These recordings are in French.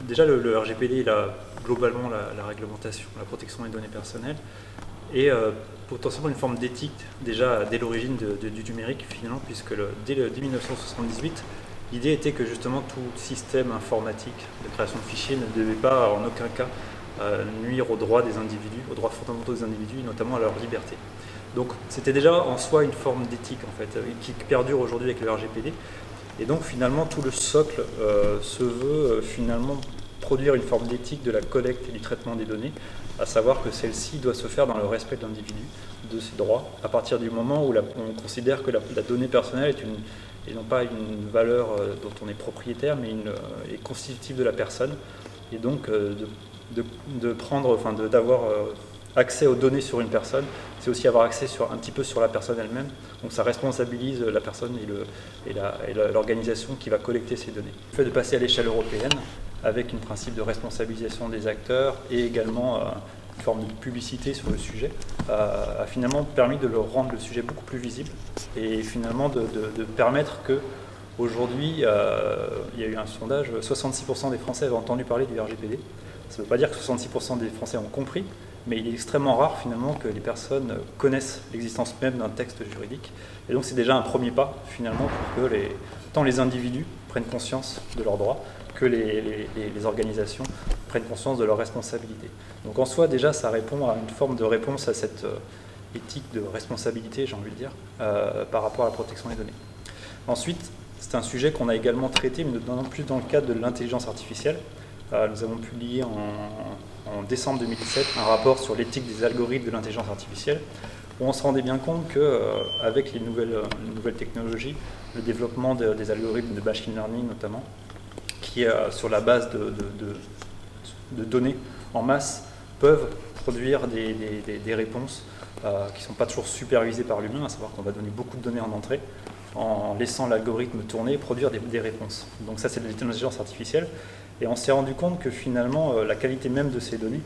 Déjà, le RGPD, il a globalement la réglementation, la protection des données personnelles, et potentiellement une forme d'éthique déjà dès l'origine du numérique finalement, puisque dès 1978, l'idée était que justement tout système informatique de création de fichiers ne devait pas en aucun cas nuire aux droits des individus, aux droits fondamentaux des individus, et notamment à leur liberté. Donc c'était déjà en soi une forme d'éthique en fait, qui perdure aujourd'hui avec le RGPD. Et donc finalement tout le socle se veut finalement produire une forme d'éthique de la collecte et du traitement des données, à savoir que celle-ci doit se faire dans le respect de l'individu, de ses droits, à partir du moment où on considère que la donnée personnelle est non pas une valeur dont on est propriétaire, mais est constitutive de la personne, et donc d'avoir accès aux données sur une personne, c'est aussi avoir accès un petit peu sur la personne elle-même. Donc ça responsabilise la personne et l'organisation qui va collecter ces données. Le fait de passer à l'échelle européenne avec un principe de responsabilisation des acteurs et également une forme de publicité sur le sujet a finalement permis de rendre le sujet beaucoup plus visible et finalement de permettre que aujourd'hui, il y a eu un sondage, 66% des Français avaient entendu parler du RGPD. Ça ne veut pas dire que 66% des Français ont compris, mais il est extrêmement rare finalement que les personnes connaissent l'existence même d'un texte juridique. Et donc c'est déjà un premier pas finalement pour que tant les individus prennent conscience de leurs droits que les organisations prennent conscience de leurs responsabilités. Donc en soi déjà ça répond à une forme de réponse à cette éthique de responsabilité, j'ai envie de dire, par rapport à la protection des données. Ensuite, c'est un sujet qu'on a également traité, mais non plus dans le cadre de l'intelligence artificielle. Nous avons publié en décembre 2017 un rapport sur l'éthique des algorithmes de l'intelligence artificielle, où on se rendait bien compte qu'avec les nouvelles technologies, le développement des algorithmes de machine learning notamment, qui sur la base de données en masse, peuvent produire des réponses qui ne sont pas toujours supervisées par l'humain, à savoir qu'on va donner beaucoup de données en entrée, en laissant l'algorithme tourner et produire des réponses. Donc ça, c'est de l'intelligence artificielle. Et on s'est rendu compte que finalement, la qualité même de ces données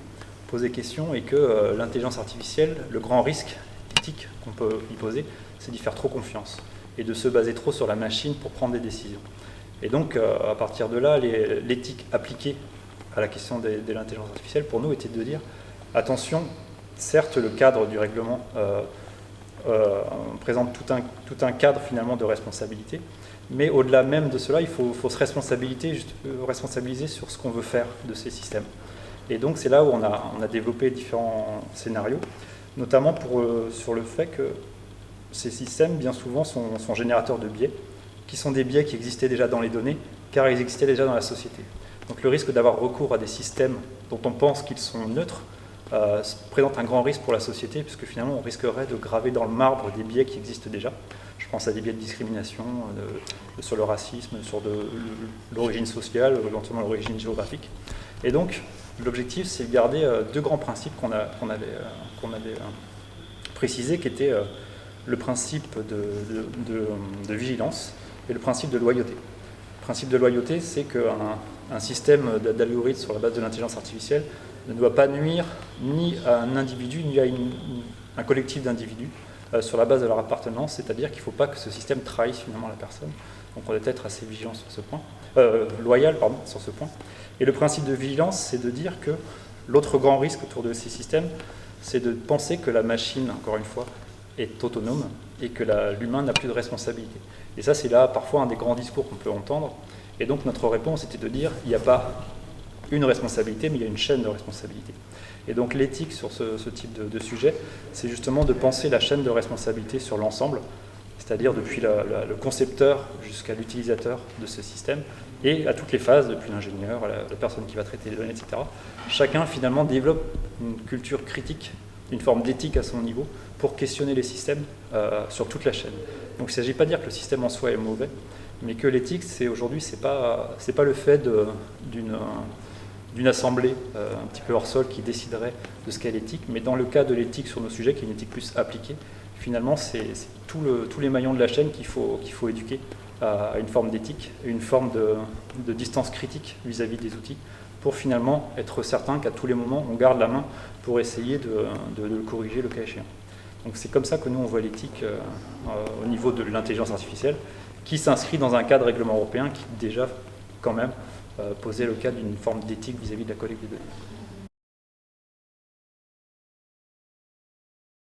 posait question et que l'intelligence artificielle, le grand risque éthique qu'on peut y poser, c'est d'y faire trop confiance et de se baser trop sur la machine pour prendre des décisions. Et donc, à partir de là, l'éthique appliquée à la question de l'intelligence artificielle, pour nous, était de dire, attention, certes, le cadre du règlement présente tout un cadre finalement de responsabilité, mais au-delà même de cela, il faut se responsabiliser sur ce qu'on veut faire de ces systèmes. Et donc c'est là où on a développé différents scénarios, notamment sur le fait que ces systèmes, bien souvent, sont générateurs de biais, qui sont des biais qui existaient déjà dans les données, car ils existaient déjà dans la société. Donc le risque d'avoir recours à des systèmes dont on pense qu'ils sont neutres présente un grand risque pour la société, puisque finalement on risquerait de graver dans le marbre des biais qui existent déjà. Je pense à des biais de discrimination, sur le racisme, sur l'origine sociale, éventuellement l'origine géographique. Et donc, l'objectif, c'est de garder deux grands principes qu'on avait précisés, qui étaient le principe de vigilance et le principe de loyauté. Le principe de loyauté, c'est qu'un système d'algorithme sur la base de l'intelligence artificielle ne doit pas nuire ni à un individu, ni à un collectif d'individus, sur la base de leur appartenance, c'est-à-dire qu'il ne faut pas que ce système trahisse finalement la personne. Donc on doit être assez vigilant sur ce point, loyal sur ce point. Et le principe de vigilance, c'est de dire que l'autre grand risque autour de ces systèmes, c'est de penser que la machine, encore une fois, est autonome et que l'humain n'a plus de responsabilité. Et ça, c'est là parfois un des grands discours qu'on peut entendre. Et donc notre réponse était de dire, il n'y a pas une responsabilité, mais il y a une chaîne de responsabilité. Et donc l'éthique sur ce type de sujet, c'est justement de penser la chaîne de responsabilité sur l'ensemble, c'est-à-dire depuis le concepteur jusqu'à l'utilisateur de ce système, et à toutes les phases, depuis l'ingénieur, à la personne qui va traiter les données, etc. Chacun finalement développe une culture critique, une forme d'éthique à son niveau, pour questionner les systèmes sur toute la chaîne. Donc il ne s'agit pas de dire que le système en soi est mauvais, mais que l'éthique, aujourd'hui, c'est pas le fait d'une assemblée un petit peu hors sol qui déciderait de ce qu'est l'éthique, mais dans le cas de l'éthique sur nos sujets, qui est une éthique plus appliquée, finalement c'est tous les maillons de la chaîne qu'il faut éduquer à une forme d'éthique, une forme de distance critique vis-à-vis des outils, pour finalement être certain qu'à tous les moments on garde la main pour essayer de le corriger le cas échéant. Donc c'est comme ça que nous on voit l'éthique au niveau de l'intelligence artificielle, qui s'inscrit dans un cadre règlement européen qui déjà quand même poser le cas d'une forme d'éthique vis-à-vis de la collecte des données.